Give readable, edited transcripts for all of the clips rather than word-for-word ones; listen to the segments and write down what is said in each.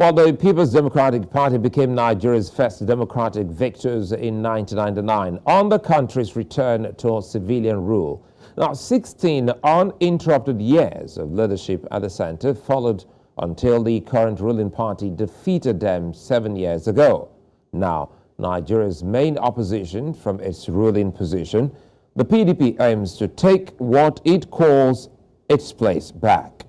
Well, the People's Democratic Party became Nigeria's first democratic victors in 1999 on the country's return to civilian rule. Now, 16 uninterrupted years of leadership at the center followed until the current ruling party defeated them 7 years ago. Now, Nigeria's main opposition from its ruling position, the PDP aims to take what it calls its place back.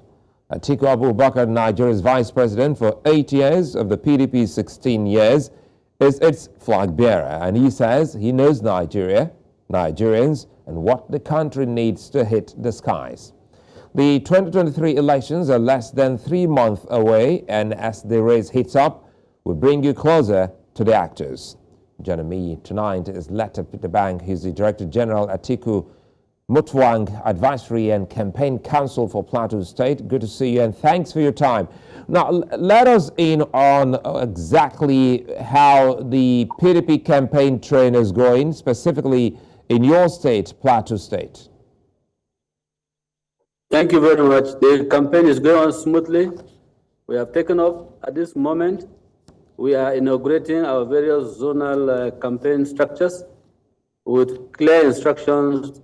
Atiku Abubakar, Nigeria's vice president for 8 years of the PDP's 16 years, is its flag bearer, and he says he knows Nigeria, Nigerians, and what the country needs to hit the skies. The 2023 elections are less than 3 months away, and as the race heats up, we bring you closer to the actors. Joining me tonight is Letep, Dabang. He's the Director General Atiku Mutfwang Advisory and Campaign Council for Plateau State. Good to see you, and thanks for your time. Now, let us in on exactly how the PDP campaign train is going, specifically in your state, Plateau State. Thank you very much. The campaign is going on smoothly. We have taken off at this moment. We are inaugurating our various zonal campaign structures with clear instructions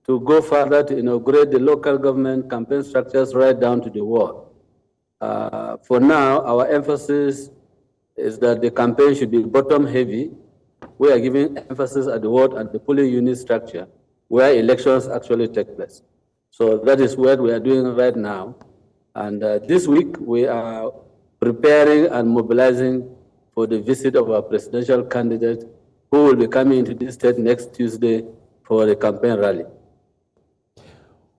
to go further to inaugurate the local government campaign structures right down to the ward. For now, our emphasis is that the campaign should be bottom heavy. We are giving emphasis at the ward and the polling unit structure where elections actually take place. So that is what we are doing right now. And this week we are preparing and mobilizing for the visit of our presidential candidate who will be coming into this state next Tuesday for the campaign rally.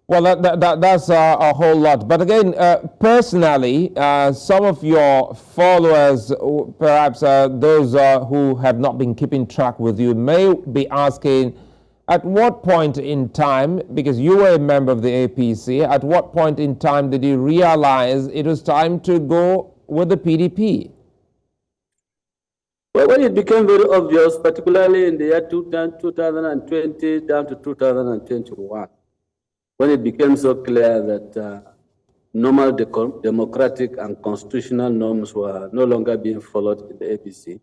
Well, that's a whole lot. But again, personally, some of your followers, perhaps those who have not been keeping track with you, may be asking, at what point in time, because you were a member of the APC, at what point in time did you realize it was time to go with the PDP? Well, when it became very obvious, particularly in the year 2020 down to 2021, when it became so clear that normal democratic and constitutional norms were no longer being followed in the APC,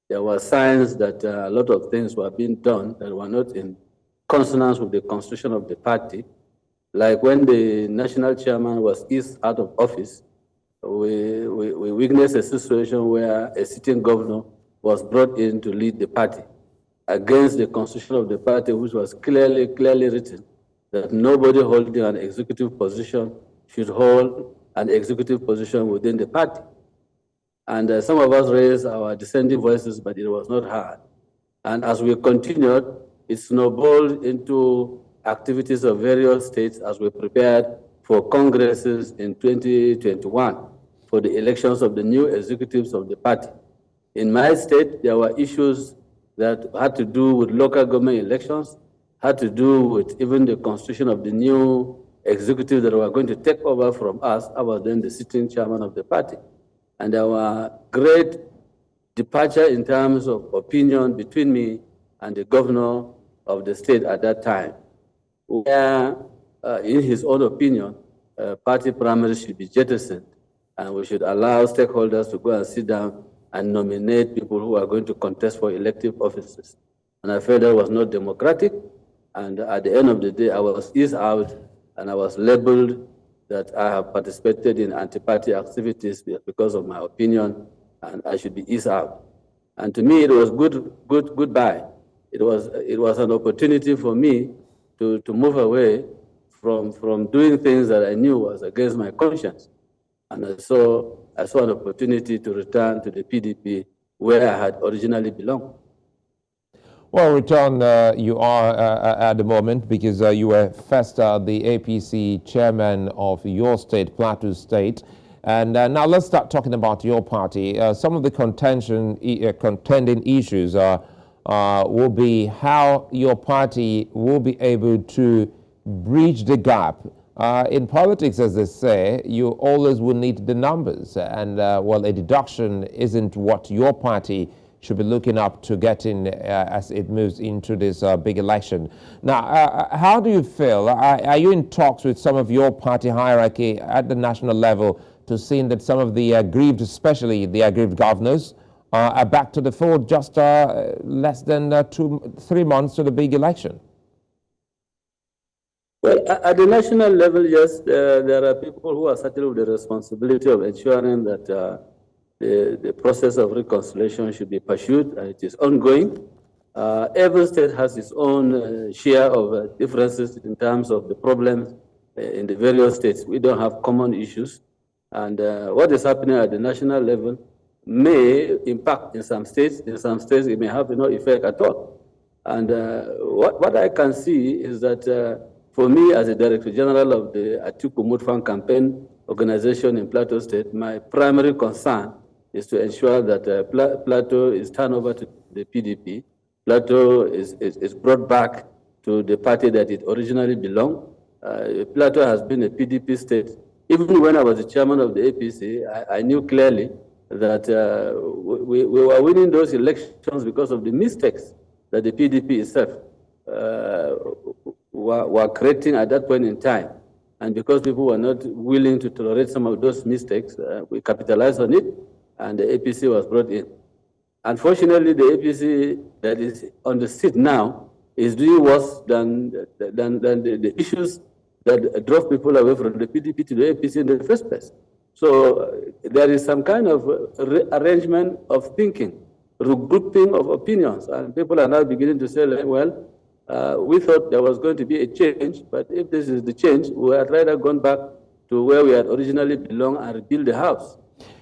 there were signs that a lot of things were being done that were not in consonance with the constitution of the party. Like when the national chairman was eased out of office, we witnessed a situation where a sitting governor was brought in to lead the party against the constitution of the party, which was clearly written that nobody holding an executive position should hold an executive position within the party. And some of us raised our dissenting voices, but it was not heard. And as we continued, it snowballed into activities of various states as we prepared for congresses in 2021 for the elections of the new executives of the party. In my state, there were issues that had to do with local government elections, had to do with even the constitution of the new executive that were going to take over from us. I was then the sitting chairman of the party. And there were great departure in terms of opinion between me and the governor of the state at that time, where, in his own opinion, party primaries should be jettisoned, and we should allow stakeholders to go and sit down and nominate people who are going to contest for elective offices. And I felt that was not democratic, and at the end of the day, I was eased out, and I was labeled that I have participated in anti-party activities because of my opinion, and I should be eased out. And to me, it was goodbye. It was an opportunity for me to move away from doing things that I knew was against my conscience. And I saw an opportunity to return to the PDP where I had originally belonged. Well, return you are at the moment because you were first the APC chairman of your state, Plateau State. And now let's start talking about your party. Some of the contending issues will be how your party will be able to bridge the gap. In politics, as they say, you always will need the numbers. And, well, a deduction isn't what your party should be looking up to getting as it moves into this big election. Now, how do you feel? Are you in talks with some of your party hierarchy at the national level to seeing that some of the aggrieved, especially the aggrieved governors, are back to the fold just less than 3 months to the big election? Well, at the national level, yes, there are people who are saddled with the responsibility of ensuring that the process of reconciliation should be pursued. It is ongoing. Every state has its own share of differences in terms of the problems in the various states. We don't have common issues. And what is happening at the national level may impact in some states. In some states, it may have no effect at all. And what I can see is that for me, as a Director General of the Atiku Mutfwang campaign organization in Plateau State, my primary concern is to ensure that Plateau is turned over to the PDP. Plateau is brought back to the party that it originally belonged. Plateau has been a PDP state. Even when I was the chairman of the APC, I knew clearly that we were winning those elections because of the mistakes that the PDP itself were creating at that point in time. And because people were not willing to tolerate some of those mistakes, we capitalized on it, and the APC was brought in. Unfortunately, the APC that is on the seat now is doing worse than the issues that drove people away from the PDP to the APC in the first place. So there is some kind of arrangement of thinking, regrouping of opinions, and people are now beginning to say, well, we thought there was going to be a change, but if this is the change, we had rather gone back to where we had originally belonged and rebuild the house.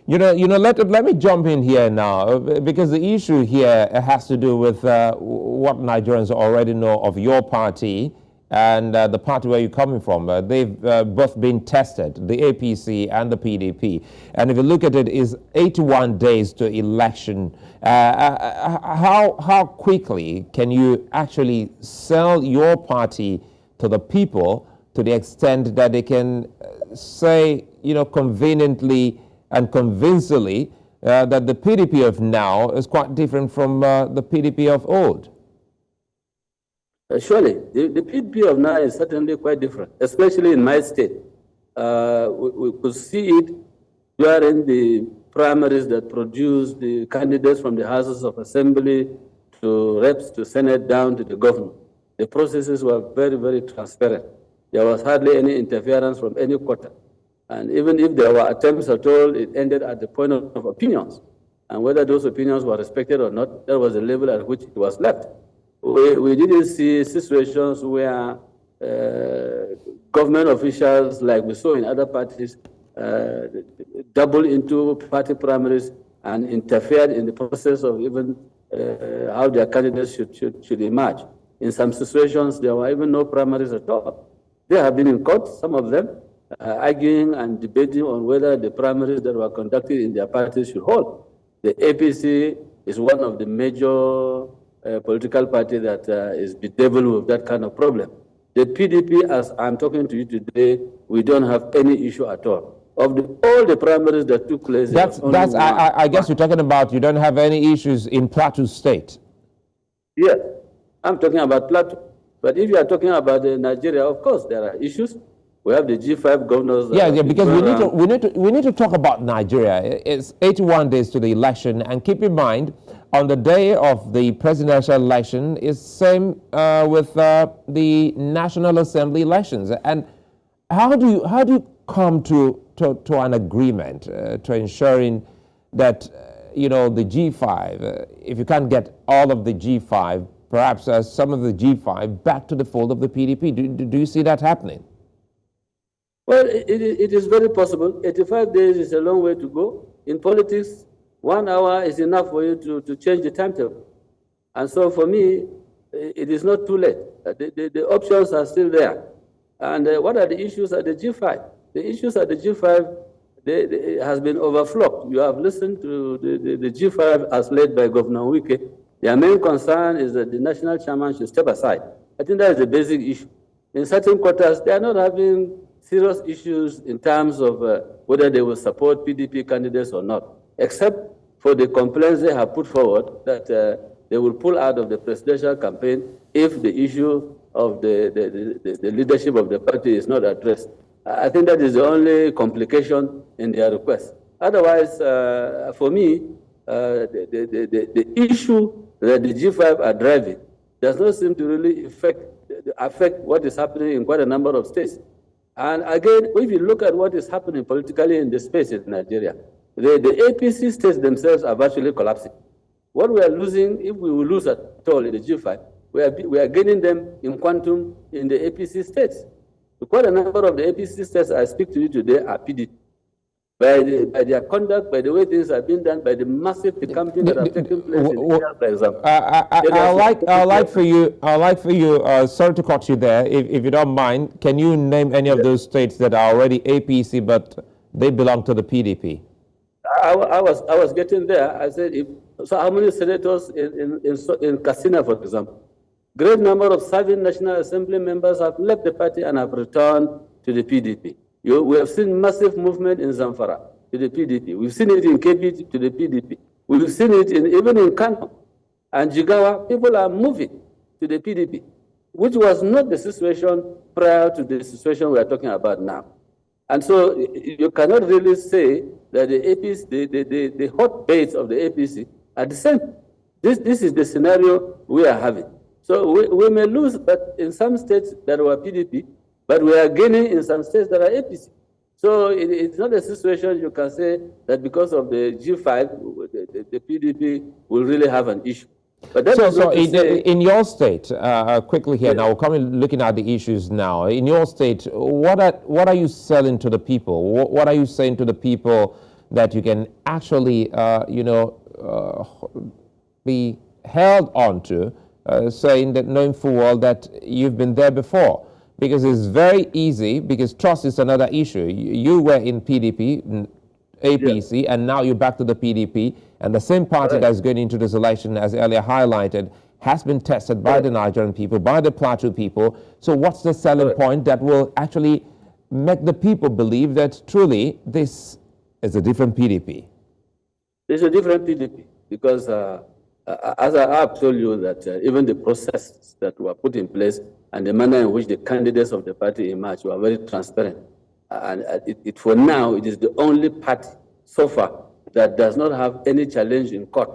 Let me jump in here now, because the issue here has to do with what Nigerians already know of your party and the party where you're coming from. They've both been tested, the APC and the PDP. And if you look at it, it's 81 days to election. How quickly can you actually sell your party to the people to the extent that they can say, conveniently and convincingly that the PDP of now is quite different from the PDP of old? Surely, the PDP of now is certainly quite different, especially in my state. We could see it during the primaries that produced the candidates from the houses of assembly to reps to Senate down to the governor. The processes were very, very transparent. There was hardly any interference from any quarter. And even if there were attempts at all, it ended at the point of opinions. And whether those opinions were respected or not, that was the level at which it was left. We didn't see situations where government officials, like we saw in other parties, double into party primaries and interfered in the process of even how their candidates should emerge. In some situations, there were even no primaries at all. They have been in court, some of them, arguing and debating on whether the primaries that were conducted in their parties should hold. The APC is one of the major political party that is bedeviled with that kind of problem. The PDP, as I'm talking to you today, we don't have any issue at all. Of all the primaries that took place, I guess you're talking about you don't have any issues in Plateau State. Yes, I'm talking about Plateau. But if you are talking about Nigeria, of course there are issues. We have the G5 governors. Because we need to talk about Nigeria. It's 81 days to the election, and keep in mind, on the day of the presidential election is same with the National Assembly elections. And how do you come to an agreement to ensuring that the G5, if you can't get all of the G5, perhaps some of the G5 back to the fold of the PDP? Do you see that happening? Well, it is very possible. 85 days is a long way to go. In politics, 1 hour is enough for you to change the timetable. And so for me, it is not too late. The options are still there. And what are the issues at the G5? The issues at the G5 has been overflowed. You have listened to the G5 as led by Governor Wike. Their main concern is that the national chairman should step aside. I think that is the basic issue. In certain quarters, they are not having serious issues in terms of whether they will support PDP candidates or not, except for the complaints they have put forward that they will pull out of the presidential campaign if the issue of the leadership of the party is not addressed. I think that is the only complication in their request. Otherwise, for me, the issue that the G5 are driving does not seem to really affect what is happening in quite a number of states. And again, if you look at what is happening politically in the space in Nigeria, the APC states themselves are virtually collapsing. What we are losing, if we will lose at all in the G5, we are gaining them in quantum in the APC states. Quite a number of the APC states I speak to you today are PDP. By their conduct, by the way things are being done, by the massive decamping that have taken place in India, for example. I'd like for you, sorry to cut you there, if you don't mind, can you name any of those states that are already APC but they belong to the PDP? I was getting there. I said, so how many senators in Katsina, for example? Great number of serving National Assembly members have left the party and have returned to the PDP. We have seen massive movement in Zamfara to the PDP. We've seen it in KB to the PDP. We've seen it even in Kano and Jigawa. People are moving to the PDP, which was not the situation prior to the situation we are talking about now. And so you cannot really say that the APC, the hot baits of the APC are the same. This is the scenario we are having. So we may lose, but in some states that were PDP, but we are gaining in some states that are APC. So it's not a situation you can say that because of the G5, the PDP will really have an issue. But in your state, quickly here, now we're coming looking at the issues now. In your state, what are you selling to the people? What are you saying to the people that you can actually, be held on to, saying that knowing full well that you've been there before? Because it's very easy, because trust is another issue. You were in PDP, APC, and now you're back to the PDP, and the same party that's going into this election, as earlier highlighted, has been tested by the Nigerian people, by the Plateau people. So what's the selling point that will actually make the people believe that truly this is a different PDP? It's a different PDP, because as I have told you that even the processes that were put in place and the manner in which the candidates of the party emerged were very transparent. And for now, it is the only party so far that does not have any challenge in court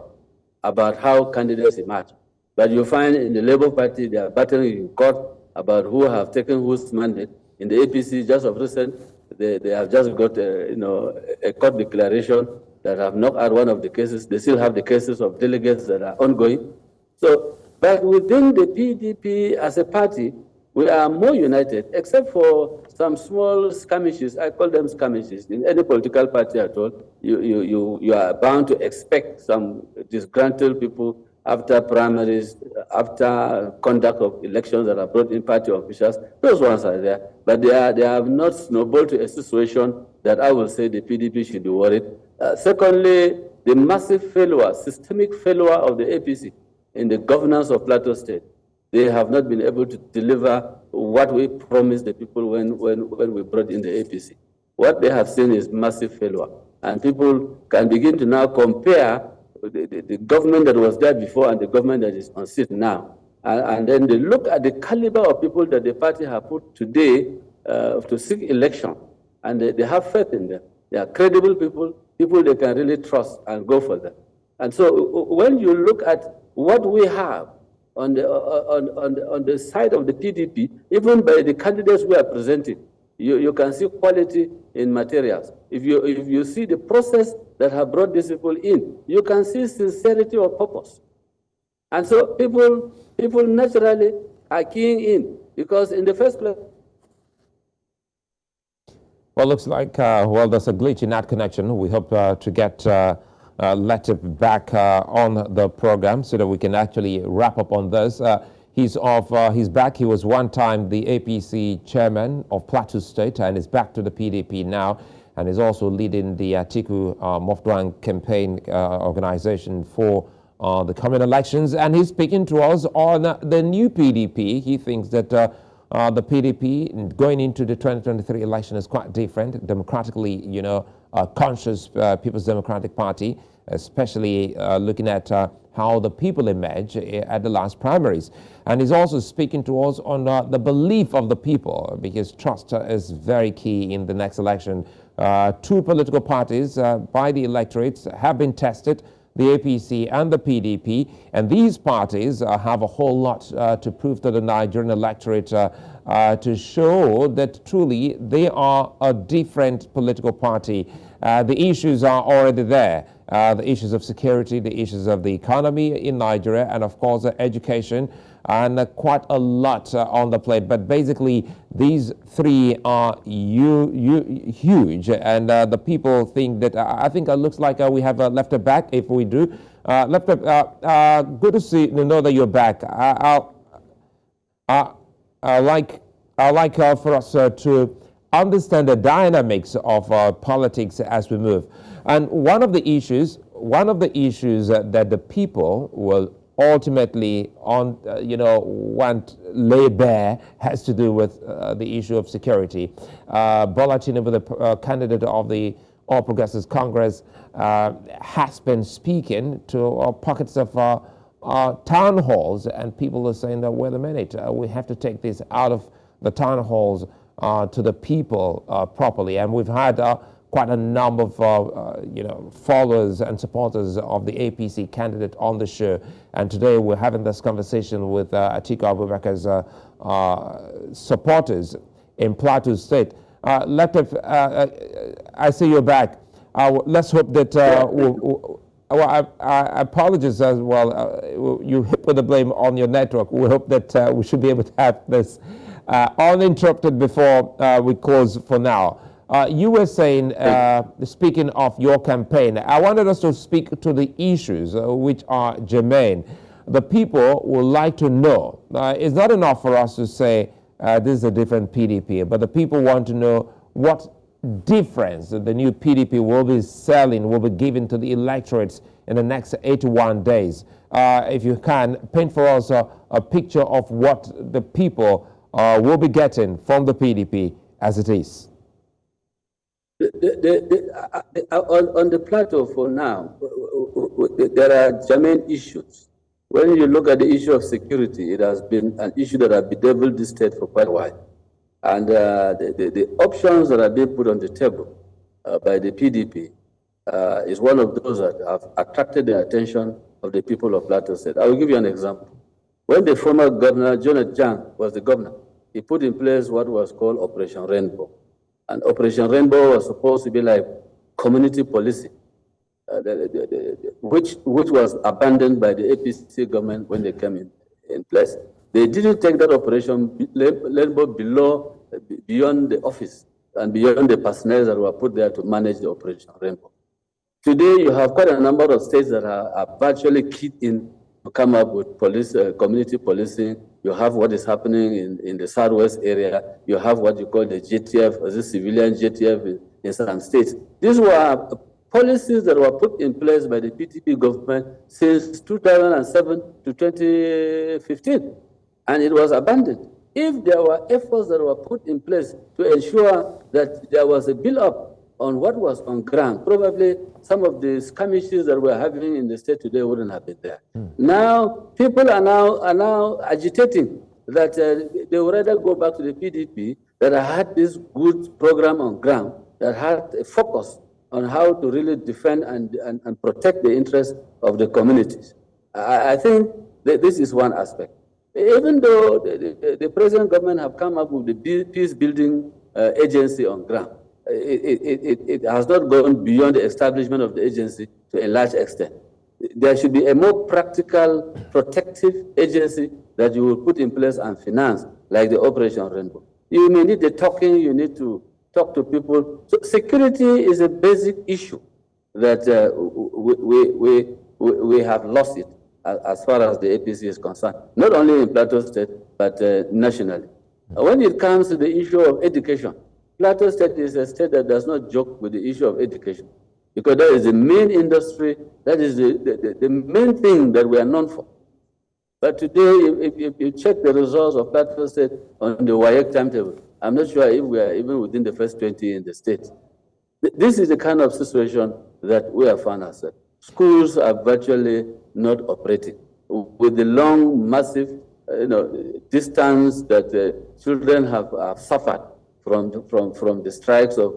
about how candidates emerge. But you find in the Labour Party, they are battling in court about who have taken whose mandate. In the APC, just of recent, they have just got a court declaration that have knocked out one of the cases. They still have the cases of delegates that are ongoing. So, but within the PDP as a party, we are more united, except for some small skirmishes. I call them skirmishes. In any political party at all, you are bound to expect some disgruntled people after primaries, after conduct of elections that are brought in party officials. Those ones are there, but they have not snowballed to a situation that I will say the PDP should be worried. Secondly, the massive failure, systemic failure of the APC in the governance of Plateau State. They have not been able to deliver what we promised the people when we brought in the APC. What they have seen is massive failure. And people can begin to now compare the government that was there before and the government that is on seat now. And then they look at the caliber of people that the party have put today to seek election. And they have faith in them. They are credible people they can really trust and go for them. And so when you look at what we have on the side of the PDP, even by the candidates we are presenting, you can see quality in materials. If you see the process that have brought these people in, you can see sincerity of purpose. And so people naturally are keying in, because in the first place. Well, looks like, there's a glitch in that connection. We hope to get Letep back on the program so that we can actually wrap up on this. He's back. He was one time the APC chairman of Plateau State and is back to the PDP now, and is also leading the Atiku Mutfwang campaign organization for the coming elections. And he's speaking to us on the new PDP. He thinks that the PDP going into the 2023 election is quite different, democratically, conscious People's Democratic Party, especially looking at how the people emerge at the last primaries. And he's also speaking to us on the belief of the people, because trust is very key in the next election. Two political parties by the electorates have been tested, the APC and the PDP, and these parties have a whole lot to prove to the Nigerian electorate to show that truly they are a different political party. The issues are already there. The issues of security, the issues of the economy in Nigeria, and of course education, and quite a lot on the plate. But basically, these three are huge, and the people think that, I think it looks like we have left it back. If we do, left it, good to see, know that you're back. I like for us to understand the dynamics of politics as we move. And one of the issues that the people will ultimately want lay bare has to do with the issue of security. Bola Tinubu, the candidate of the All Progressives Congress, has been speaking to pockets of town halls, and people are saying that, wait a minute, we have to take this out of the town halls to the people properly. And we've had quite a number of followers and supporters of the APC candidate on the show. And today we're having this conversation with Atiku Abubakar's supporters in Plateau State. Letep, I see you're back. Let's hope that I apologize as well. You hit with the blame on your network. We hope that we should be able to have this uninterrupted before we close for now. You were saying, speaking of your campaign, I wanted us to speak to the issues which are germane. The people would like to know. It's not enough for us to say this is a different PDP, but the people want to know what difference the new PDP will be selling, will be given to the electorates in the next 81 days. If you can, paint for us a picture of what the people will be getting from the PDP as it is. On the plateau for now, there are germane issues. When you look at the issue of security, it has been an issue that has bedeviled the state for quite a while. And the options that are being put on the table by the PDP is one of those that have attracted the attention of the people of Plateau State. I will give you an example. When the former governor, Jonathan Jang, was the governor, he put in place what was called Operation Rainbow. And Operation Rainbow was supposed to be like community policing, which was abandoned by the APC government when they came in place. They didn't take that Operation Rainbow beyond the office and beyond the personnel that were put there to manage the Operation Rainbow. Today, you have quite a number of states that are virtually keyed in to come up with community policing. You have what is happening in the southwest area. You have what you call the JTF, or the civilian JTF in some states. These were policies that were put in place by the PDP government since 2007 to 2015, and it was abandoned. If there were efforts that were put in place to ensure that there was a build-up on what was on ground, probably some of the skirmishes that we're having in the state today wouldn't have been there. Now, people are now agitating that they would rather go back to the PDP that had this good program on ground, that had a focus on how to really defend and protect the interests of the communities. I think that this is one aspect. Even though the present government have come up with the peace-building agency on ground, it has not gone beyond the establishment of the agency to a large extent. There should be a more practical, protective agency that you will put in place and finance, like the Operation Rainbow. You may need the talking, you need to talk to people. So security is a basic issue that we have lost it as far as the APC is concerned, not only in Plateau State, but nationally. When it comes to the issue of education, Plateau State is a state that does not joke with the issue of education, because that is the main industry, that is the main thing that we are known for. But today, if you check the results of Plateau State on the WAEC timetable, I'm not sure if we are even within the first 20 in the state. This is the kind of situation that we have found ourselves. Schools are virtually not operating with the long, massive, distance that children have suffered from the strikes of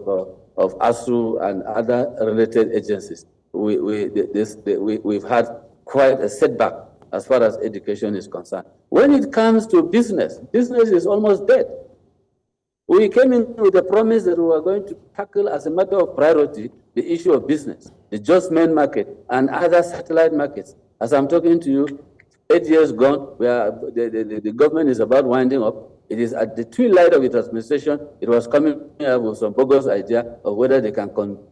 ASU and other related agencies. We've had quite a setback as far as education is concerned. When it comes to business, business is almost dead. We came in with a promise that we were going to tackle as a matter of priority the issue of business, the just main market and other satellite markets. As I'm talking to you, 8 years gone, the government is about winding up. It is at the twilight of its administration, it was coming up with some bogus idea of whether they can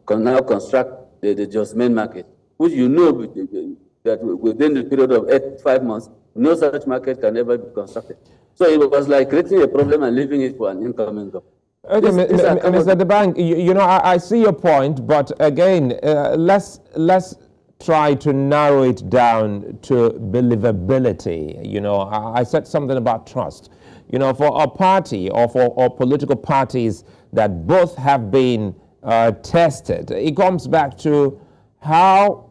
now construct the just main market, which that within the period of 5 months, no such market can ever be constructed. So it was like creating a problem and leaving it for an incoming government. Okay, Mr. Dabang, I see your point, but again, let's try to narrow it down to believability. I said something about trust. For a party or for political parties that both have been tested, it comes back to how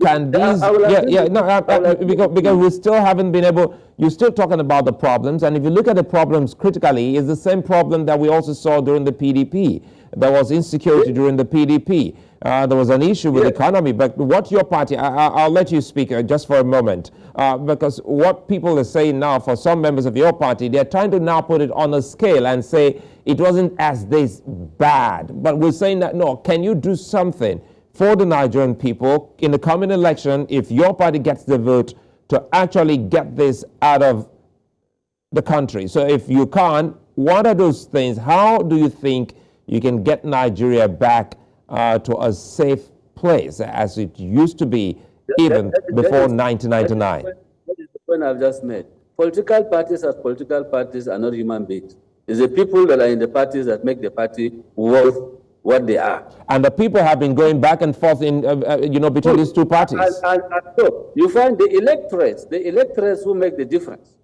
can these, because we still haven't been able, you're still talking about the problems, and if you look at the problems critically, it's the same problem that we also saw during the PDP. There was insecurity during the PDP. There was an issue with the economy, but what your party, I'll let you speak just for a moment, because what people are saying now for some members of your party, they're trying to now put it on a scale and say it wasn't as this bad, but we're saying that, no, can you do something for the Nigerian people in the coming election if your party gets the vote to actually get this out of the country? So if you can't, what are those things? How do you think you can get Nigeria back to a safe place as it used to be even before 1999? That is the point I've just made. Political parties as political parties are not human beings. It's the people that are in the parties that make the party worth what they are. And the people have been going back and forth in, between these two parties. And so you find the electorates who make the difference.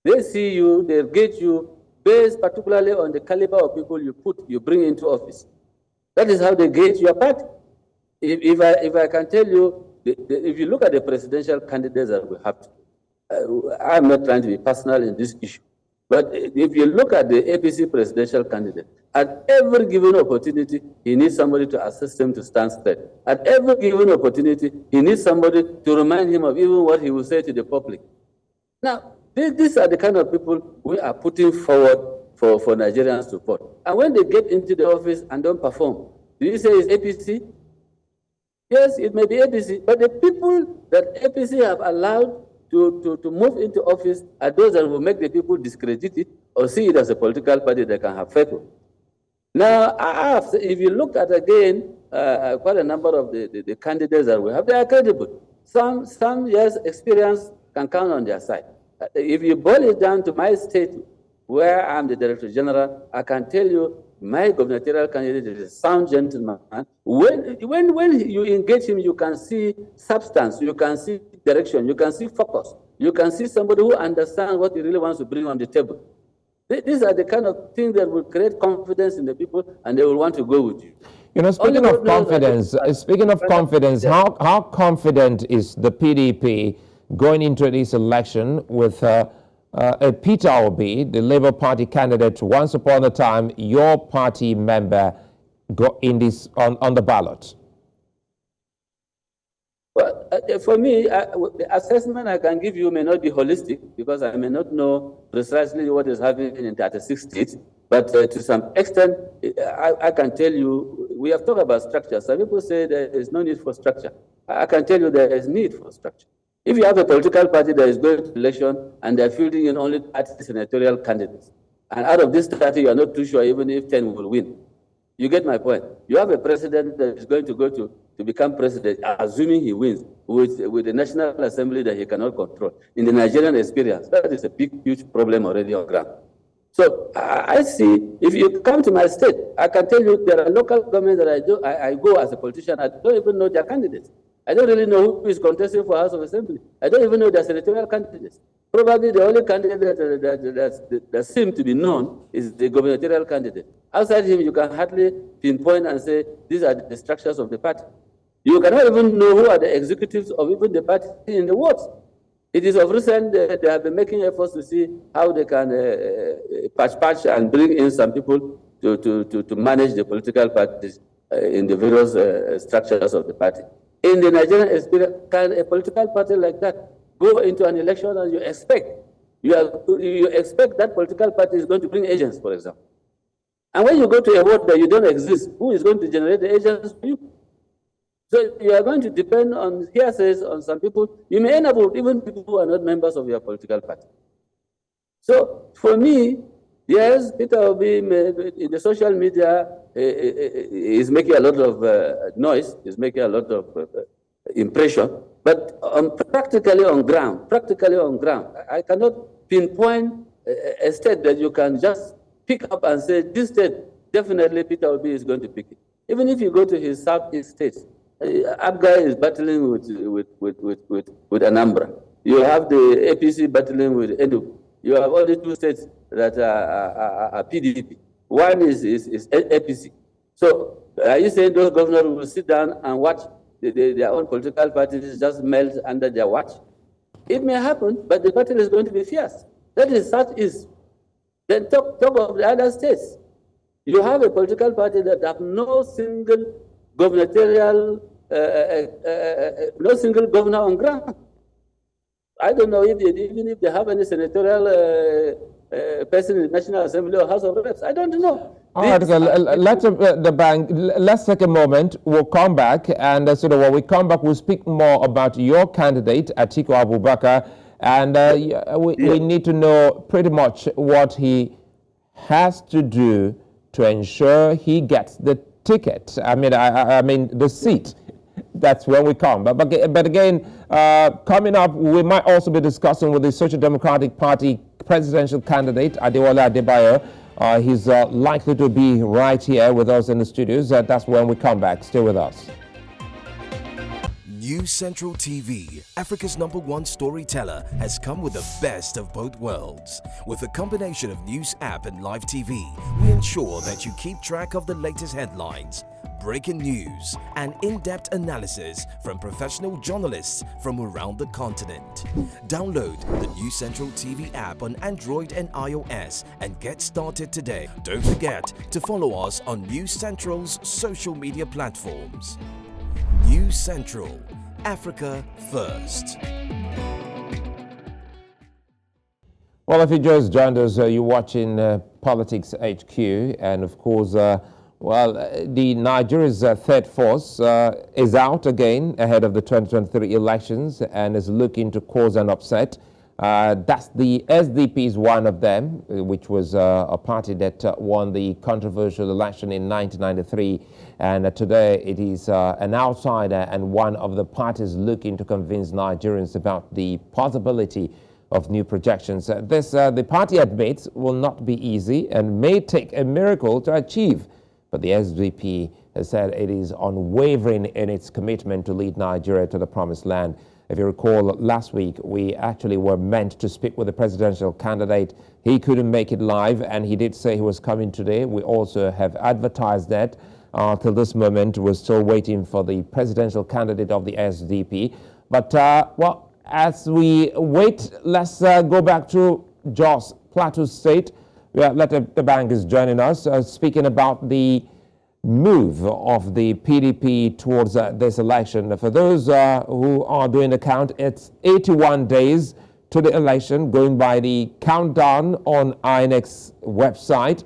They see you, they gauge you based particularly on the caliber of people you bring into office. That is how they gauge your party. If I can tell you, if you look at the presidential candidates that we have, I'm not trying to be personal in this issue, but if you look at the APC presidential candidate, at every given opportunity, he needs somebody to assist him to stand straight. At every given opportunity, he needs somebody to remind him of even what he will say to the public. Now, these are the kind of people we are putting forward for Nigerians to vote. And when they get into the office and don't perform, do you say it's APC? Yes, it may be APC, but the people that APC have allowed to move into office are those that will make the people discredit it or see it as a political party that can have faith with. Now, if you look at again, quite a number of the candidates that we have, they are credible. Some years experience can count on their side. If you boil it down to my state, where I'm the Director General, I can tell you my gubernatorial candidate is a sound gentleman. When you engage him, you can see substance, you can see direction, you can see focus, you can see somebody who understands what he really wants to bring on the table. These are the kind of things that will create confidence in the people, and they will want to go with you. Speaking of confidence, how confident is the PDP going into this election with Peter Obi, the Labour Party candidate, once upon a time, your party member, got in this on the ballot? Well, for me, the assessment I can give you may not be holistic because I may not know precisely what is happening in 36 states. But to some extent, I can tell you, we have talked about structure. Some people say there is no need for structure. I can tell you there is need for structure. If you have a political party that is going to election and they're fielding in only 30 senatorial candidates, and out of this 30, you're not too sure even if 10 will win. You get my point. You have a president that is going to go to become president, assuming he wins, with the National Assembly that he cannot control. In the Nigerian experience, that is a big, huge problem already on ground. So I see, if you come to my state, I can tell you there are local governments that I go as a politician, I don't even know their candidates. I don't really know who is contesting for House of Assembly. I don't even know their senatorial candidates. Probably the only candidate that seems to be known is the gubernatorial candidate. Outside him, you can hardly pinpoint and say, these are the structures of the party. You cannot even know who are the executives of even the party in the wards. It is of recent they have been making efforts to see how they can patch and bring in some people to manage the political parties in the various structures of the party. In the Nigerian experience, can a political party like that go into an election and you expect that political party is going to bring agents, for example? And when you go to a ward that you don't exist, who is going to generate the agents for you? So you are going to depend on hearsays on some people. You may end up with even people who are not members of your political party. So for me, yes, Peter Obi in the social media is making a lot of noise, is making a lot of impression, but practically on ground, I cannot pinpoint a state that you can just pick up and say, this state, definitely Peter Obi is going to pick it. Even if you go to his southeast states, Abga is battling with Anambra. You have the APC battling with Enugu. You have only two states that are PDP. One is APC. So are you saying those governors will sit down and watch their own political parties just melt under their watch? It may happen, but the battle is going to be fierce. That is Southeast. Then talk of the other states. You have a political party that have no single gubernatorial, no single governor on ground. I don't know even if they have any senatorial person in the National Assembly or House of Reps. I don't know. All right, let's take a moment. We'll come back, and so when we come back, we'll speak more about your candidate, Atiku Abubakar, and we need to know pretty much what he has to do to ensure he gets the ticket. I mean the seat. That's when we come. But again, coming up, we might also be discussing with the Social Democratic Party presidential candidate, Adewale Adebayo. He's likely to be right here with us in the studios. That's when we come back. Stay with us. News Central TV, Africa's #1 storyteller, has come with the best of both worlds. With a combination of news app and live TV, we ensure that you keep track of the latest headlines, breaking news, and in-depth analysis from professional journalists from around the continent. Download the News Central TV app on Android and iOS and get started today. Don't forget to follow us on News Central's social media platforms. News Central, Africa First. Well, if you just joined us, you're watching Politics HQ, and of course, the Nigeria's third force is out again ahead of the 2023 elections and is looking to cause an upset. That's the SDP is one of them, which was a party that won the controversial election in 1993. And today it is an outsider and one of the parties looking to convince Nigerians about the possibility of new projections. The party admits will not be easy and may take a miracle to achieve. But the SDP has said it is unwavering in its commitment to lead Nigeria to the promised land. If you recall, last week, we actually were meant to speak with the presidential candidate. He couldn't make it live, and he did say he was coming today. We also have advertised that. Till this moment, we're still waiting for the presidential candidate of the SDP. But, as we wait, let's go back to Jos, Plateau State. Letep Dabang is joining us, speaking about the move of the PDP towards this election. For those who are doing the count, it's 81 days to the election, going by the countdown on INEC's website.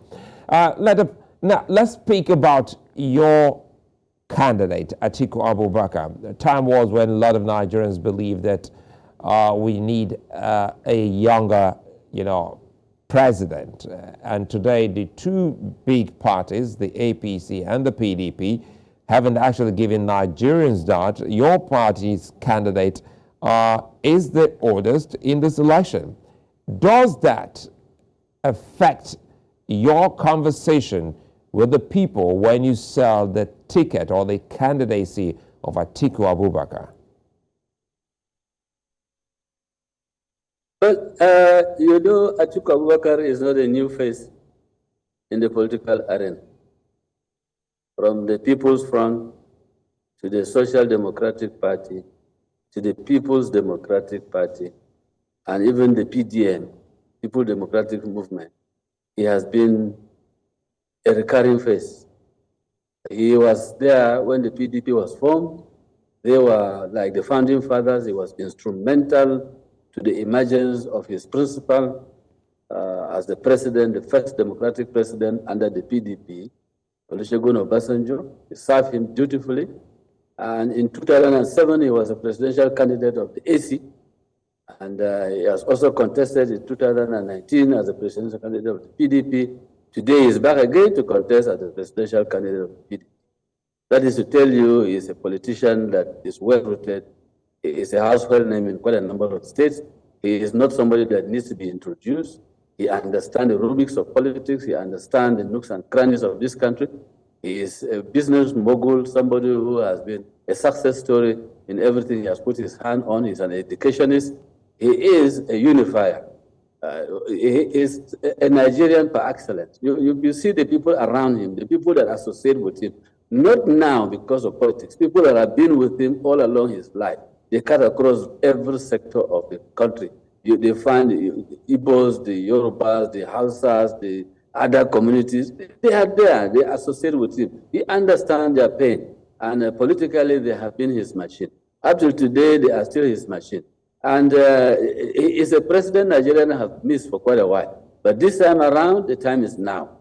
Now, let's speak about your candidate, Atiku Abubakar. The time was when a lot of Nigerians believed that we need a younger, president. And today, the two big parties, the APC and the PDP, haven't actually given Nigerians that your party's candidate is the oldest in this election. Does that affect your conversation with the people when you sell the ticket or the candidacy of Atiku Abubakar? Well, Atiku Abubakar is not a new face in the political arena. From the People's Front to the Social Democratic Party to the People's Democratic Party and even the PDM, People Democratic Movement, he has been a recurring face. He was there when the PDP was formed. They were like the founding fathers. He was instrumental to the emergence of his principal as the president, the first democratic president under the PDP, Olusegun Obasanjo. He served him dutifully. And in 2007, he was a presidential candidate of the AC. And he has also contested in 2019 as a presidential candidate of the PDP. Today, he is back again to contest as the presidential candidate of the PDP. That is to tell you, he is a politician that is well-rooted. He is a household name in quite a number of states. He is not somebody that needs to be introduced. He understands the rubrics of politics. He understands the nooks and crannies of this country. He is a business mogul, somebody who has been a success story in everything he has put his hand on. He's an educationist. He is a unifier. He is a Nigerian par excellence. You see the people around him, the people that associate with him, not now because of politics, people that have been with him all along his life. They cut across every sector of the country. They find the Igbos, the Yorubas, the Hausas, the other communities. They are there. They associate with him. He understands their pain. And politically, they have been his machine. Up till today, they are still his machine. And he is a president Nigerian have missed for quite a while. But this time around, the time is now.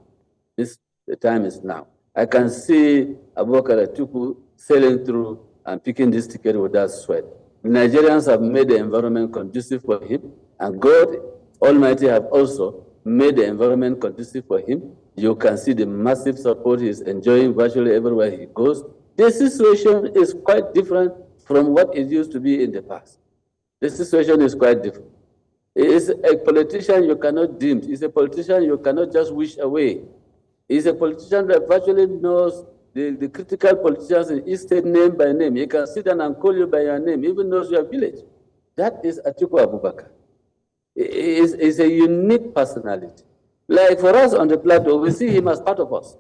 The time is now. I can see Abubakar Atiku sailing through and picking this ticket without sweat. The Nigerians have made the environment conducive for him, and God Almighty have also made the environment conducive for him. You can see the massive support he is enjoying virtually everywhere he goes. The situation is quite different from what it used to be in the past. The situation is quite different. He is a politician you cannot dim. He's a politician you cannot just wish away. He's a politician that virtually knows the critical politicians in each state name by name. He can sit down and call you by your name, even knows your village. That is Atiku Abubakar. He is a unique personality. Like for us on the Plateau, we see him as part of us.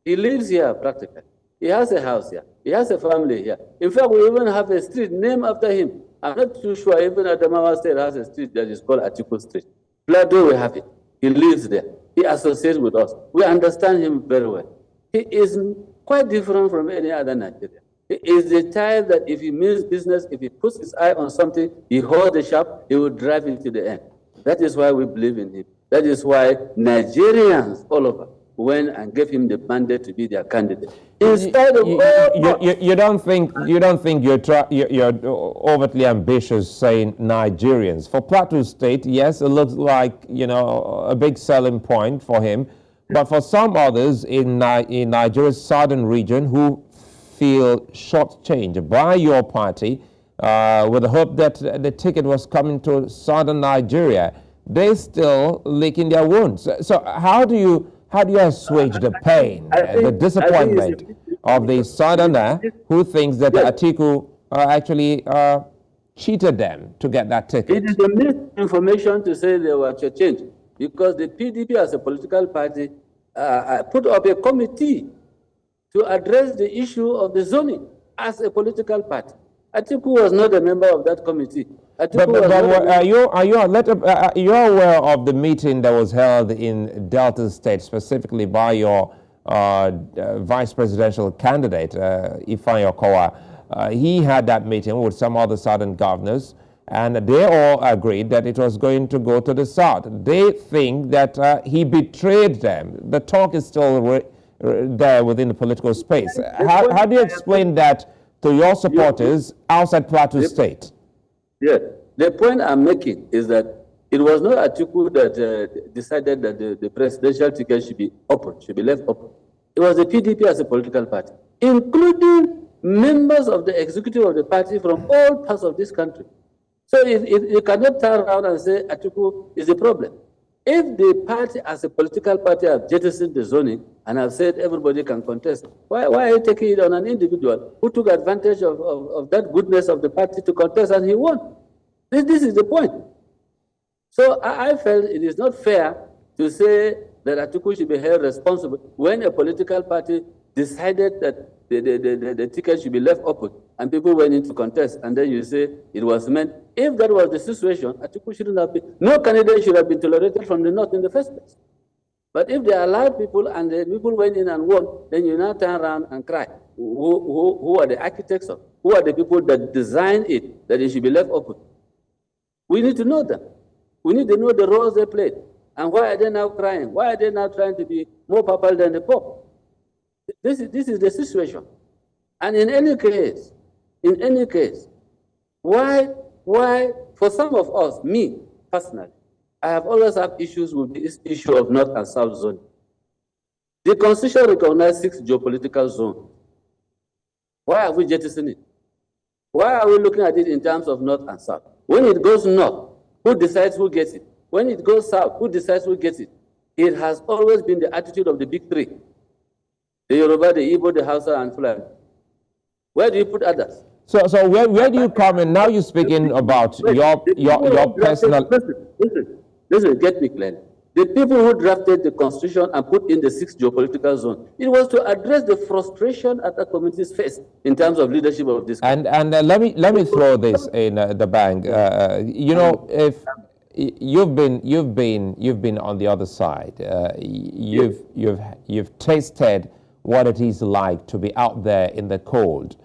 He lives here practically. He has a house here. He has a family here. In fact, we even have a street named after him. I'm not too sure even Adamawa State has a street that is called Atiku Street. Plateau, we have it. He lives there. He associates with us. We understand him very well. He is quite different from any other Nigerian. He is the type that if he means business, if he puts his eye on something, he holds the sharp, he will drive it to the end. That is why we believe in him. That is why Nigerians all over went and gave him the mandate to be their candidate. In spite of you don't think you're overtly ambitious saying Nigerians. For Plateau State, yes, it looks like a big selling point for him, but for some others in Nigeria's southern region who feel shortchanged by your party, with the hope that the ticket was coming to southern Nigeria, they're still licking their wounds. So how do you assuage the pain, the disappointment of the southerner who thinks that Atiku actually cheated them to get that ticket? It is a misinformation to say they were changed, because the PDP as a political party put up a committee to address the issue of the zoning as a political party. Atiku was not a member of that committee. Are you aware of the meeting that was held in Delta State, specifically by your vice presidential candidate, Ifeanyi Okowa? He had that meeting with some other southern governors, and they all agreed that it was going to go to the south. They think that he betrayed them. The talk is still there within the political space. How do you explain that to your supporters outside Plateau State? Yes. The point I'm making is that it was not Atiku that decided that the presidential ticket should be open, should be left open. It was the PDP as a political party, including members of the executive of the party from all parts of this country. So you cannot turn around and say Atiku is the problem. If the party as a political party have jettisoned the zoning and have said everybody can contest, why are you taking it on an individual who took advantage of that goodness of the party to contest and he won? This is the point. So I felt it is not fair to say that Atiku should be held responsible when a political party decided that the ticket should be left open and people went into contest, and then you say it was meant. If that was the situation, Atiku shouldn't have been, no candidate should have been tolerated from the north in the first place. But if they allowed people and the people went in and won, then you now turn around and cry. Who are the architects of? Who are the people that designed it, that it should be left open? We need to know them. We need to know the roles they played. And why are they now crying? Why are they now trying to be more powerful than the Pope? This is the situation. And in any case, why, for some of us, me personally, I have always had issues with this issue of North and South zone. The Constitution recognizes 6 geopolitical zones. Why have we jettisoned it? Why are we looking at it in terms of North and South? When it goes north, who decides who gets it? When it goes south, who decides who gets it? It has always been the attitude of the big 3. The Yoruba, the Igbo, the Hausa, and Fulani. Where do you put others? So where do you come in? Now you're speaking about your personal... Listen, get me clearly. The people who drafted the Constitution and put in the 6 geopolitical zones, it was to address the frustration that the communities face in terms of leadership of this country. And let me throw this in the bank. You know, if you've been on the other side, you've tasted what it is like to be out there in the cold.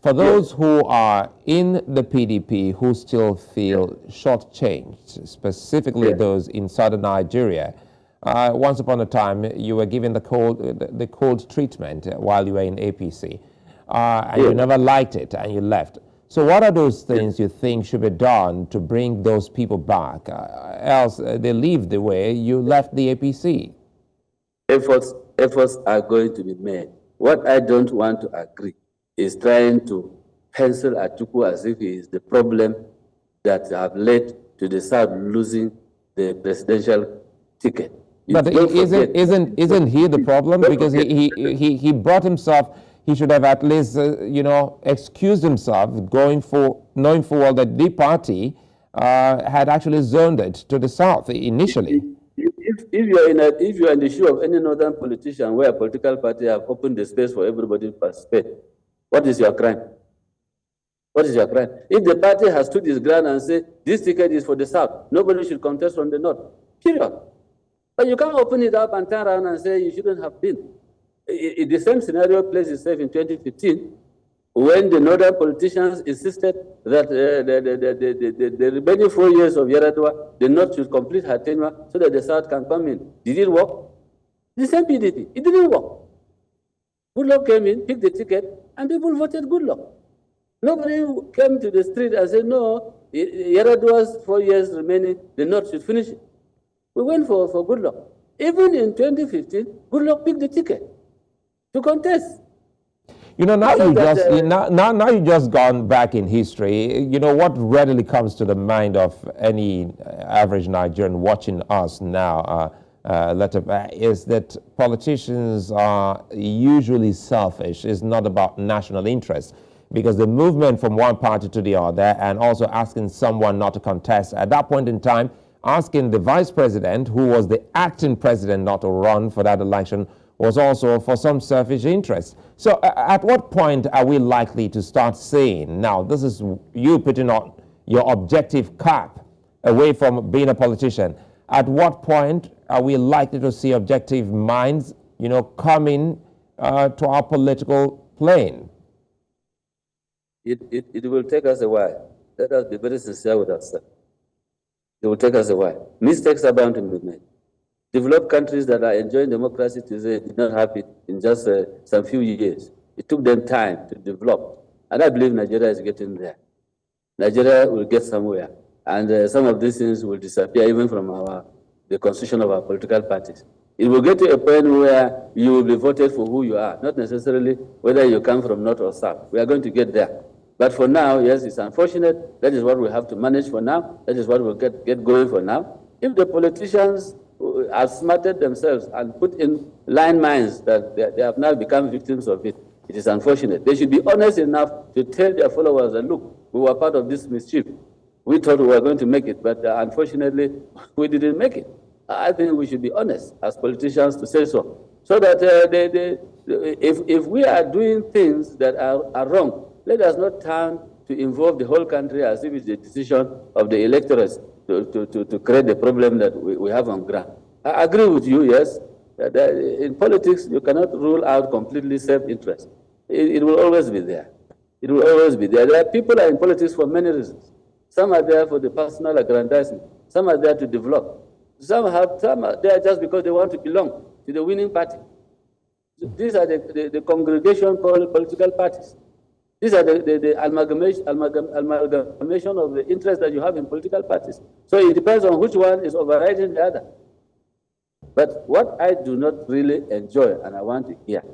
For those who are in the PDP who still feel shortchanged, specifically those in southern Nigeria, once upon a time you were given the cold treatment while you were in APC, and you never liked it and you left. So what are those things you think should be done to bring those people back? Else they leave the way you left the APC. Efforts are going to be made. What I don't want to agree is trying to pencil Atiku as if he is the problem that have led to the South losing the presidential ticket. But isn't he the problem? Because he brought himself. He should have at least excused himself, knowing full well that the party had actually zoned it to the South initially. If you're in the shoe of any northern politician where a political party have opened the space for everybody to participate, what is your crime? What is your crime? If the party has stood its ground and said, this ticket is for the South, nobody should contest from the North, period. But you can't open it up and turn around and say you shouldn't have been. The same scenario plays itself in 2015, when the northern politicians insisted that the remaining 4 years of Yaradua, the North should complete her tenure so that the South can come in. Did it work? The same PDP, it didn't work. Goodluck came in, picked the ticket, and people voted Goodluck. Nobody came to the street and said, no, Yaradua's 4 years remaining, the North should finish it. We went for Goodluck. Even in 2015, Goodluck picked the ticket to contest. You know, now you just gone back in history. You know, what readily comes to the mind of any average Nigerian watching us now, Letep, is that politicians are usually selfish. It's not about national interest, because the movement from one party to the other, and also asking someone not to contest at that point in time, asking the vice president, who was the acting president, not to run for that election, was also for some selfish interest. So at what point are we likely to start saying, now this is you putting on your objective cap away from being a politician, at what point are we likely to see objective minds, coming to our political plane? It will take us a while. Let us be very sincere with ourselves. It will take us a while. Mistakes are bound to be made. Developed countries that are enjoying democracy today did not have it in just some few years. It took them time to develop. And I believe Nigeria is getting there. Nigeria will get somewhere. And some of these things will disappear even from the constitution of our political parties. It will get to a point where you will be voted for who you are, not necessarily whether you come from North or South. We are going to get there. But for now, yes, it's unfortunate. That is what we have to manage for now. That is what we'll get going for now. If the politicians have smarted themselves and put in landmines that they have now become victims of it, it is unfortunate. They should be honest enough to tell their followers that, look, we were part of this mischief. We thought we were going to make it, but unfortunately, we didn't make it. I think we should be honest as politicians to say so. So that if we are doing things that are wrong, let us not turn to involve the whole country as if it's the decision of the electors to create the problem that we have on ground. I agree with you, yes, that in politics you cannot rule out completely self-interest. It will always be there. It will always be there. There are people are in politics for many reasons. Some are there for the personal aggrandizement. Some are there to develop. Some are there just because they want to belong to the winning party. These are the congregation called political parties. These are the amalgamation of the interest that you have in political parties. So it depends on which one is overriding the other. But what I do not really enjoy, and I want to hear,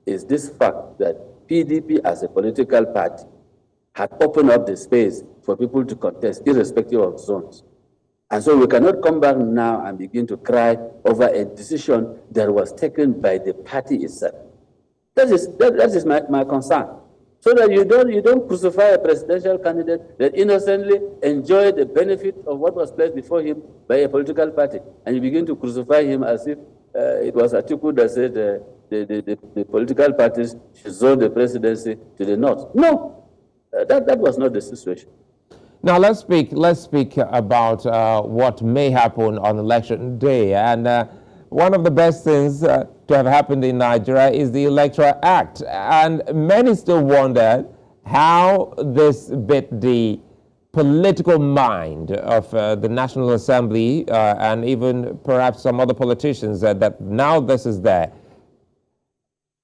is this fact that PDP as a political party had opened up the space for people to contest, irrespective of zones. And so we cannot come back now and begin to cry over a decision that was taken by the party itself. That is my concern. So that you don't crucify a presidential candidate that innocently enjoyed the benefit of what was placed before him by a political party, and you begin to crucify him as if it was Atiku that said the political parties should zone the presidency to the north. No, that was not the situation. Now let's speak about what may happen on election day. And one of the best things to have happened in Nigeria is the Electoral Act. And many still wonder how this bit the political mind of the National Assembly and even perhaps some other politicians that now this is there.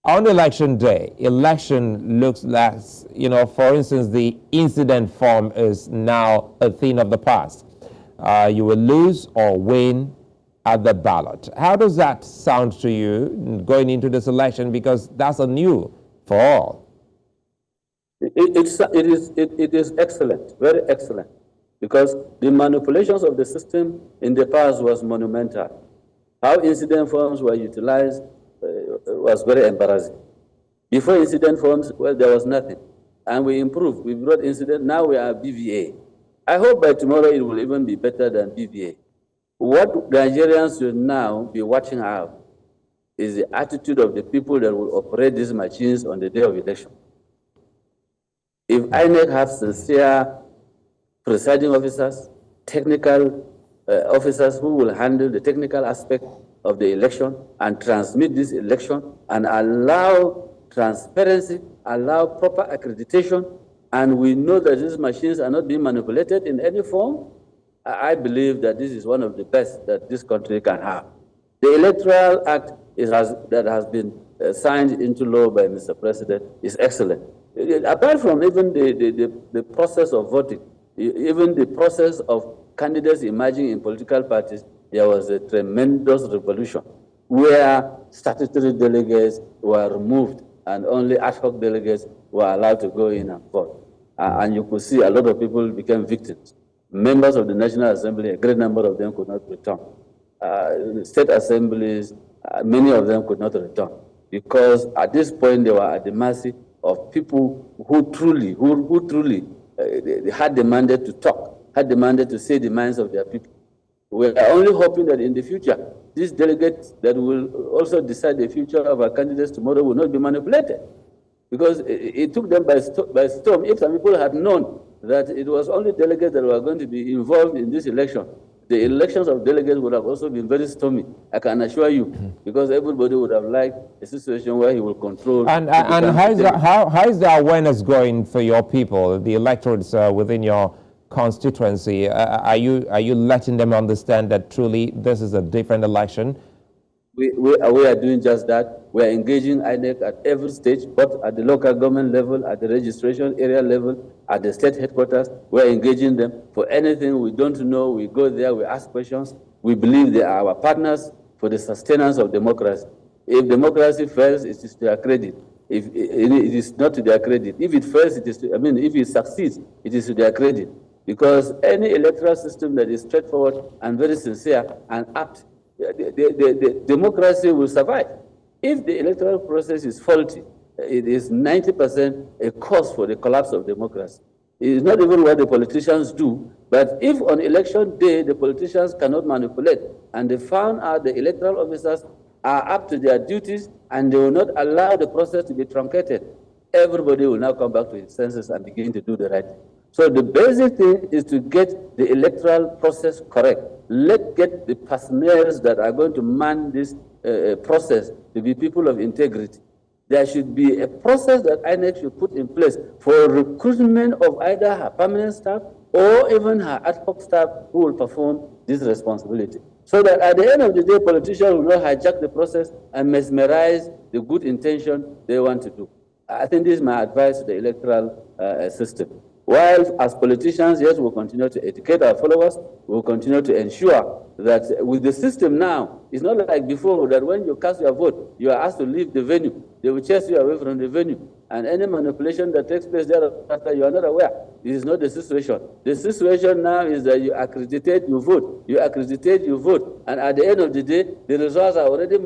On election day, election looks less, for instance, the incident form is now a thing of the past. You will lose or win at the ballot. How does that sound to you going into this election? Because that's a new for all. It is excellent, very excellent, because the manipulations of the system in the past was monumental. How incident forms were utilized was very embarrassing. Before incident forms, well, there was nothing. And we improved. We brought incident. Now we are BVA. I hope by tomorrow it will even be better than BVA. What Nigerians should now be watching out is the attitude of the people that will operate these machines on the day of election. If INEC have sincere presiding officers, technical officers who will handle the technical aspect of the election and transmit this election and allow transparency, allow proper accreditation, and we know that these machines are not being manipulated in any form, I believe that this is one of the best that this country can have. The Electoral Act that has been signed into law by Mr. President is excellent. Apart from even the process of voting, even the process of candidates emerging in political parties, there was a tremendous revolution where statutory delegates were removed and only ad hoc delegates were allowed to go in and vote. And you could see a lot of people became victims. Members of the National Assembly, a great number of them could not return. State assemblies, many of them could not return because at this point they were at the mercy of people who truly they had the mandate to talk, had the mandate to say the minds of their people. We are only hoping that in the future, these delegates that will also decide the future of our candidates tomorrow will not be manipulated. Because it took them by storm. If some people had known that it was only delegates that were going to be involved in this election, the elections of delegates would have also been very stormy, I can assure you, because everybody would have liked a situation where he will control. And how is the awareness going for your people, the electorates within your constituency? Are you letting them understand that truly this is a different election? We are doing just that. We are engaging INEC at every stage, both at the local government level, at the registration area level, at the state headquarters. We are engaging them for anything we don't know. We go there, we ask questions. We believe they are our partners for the sustenance of democracy. If democracy fails, it is to their credit. If it is not to their credit. If it fails, it is to, if it succeeds, it is to their credit. Because any electoral system that is straightforward and very sincere and apt, the democracy will survive. If the electoral process is faulty, it is 90% a cause for the collapse of democracy. It's not even what the politicians do, but if on election day the politicians cannot manipulate and they found out the electoral officers are up to their duties and they will not allow the process to be truncated, everybody will now come back to his senses and begin to do the right thing. So the basic thing is to get the electoral process correct. Let's get the personnel that are going to man this process to be people of integrity. There should be a process that INEC should put in place for recruitment of either her permanent staff or even her ad hoc staff who will perform this responsibility. So that at the end of the day, politicians will not hijack the process and mesmerize the good intention they want to do. I think this is my advice to the electoral system. While as politicians, yes, we'll continue to educate our followers, we'll continue to ensure that with the system now, it's not like before that when you cast your vote, you are asked to leave the venue. They will chase you away from the venue. And any manipulation that takes place thereafter, you are not aware. This is not the situation. The situation now is that you accreditate, you vote. You accreditate, you vote. And at the end of the day, the results are already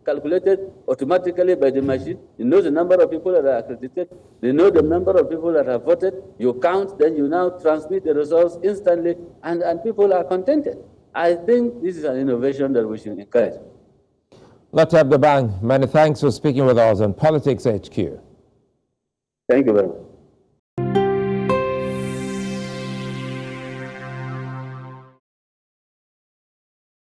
calculated automatically by the machine. You know the number of people that are accredited. They know the number of people that have voted. You count, then you now transmit the results instantly, and people are contented. I think this is an innovation that we should encourage. Letep Dabang, many thanks for speaking with us on Politics HQ. Thank you very much.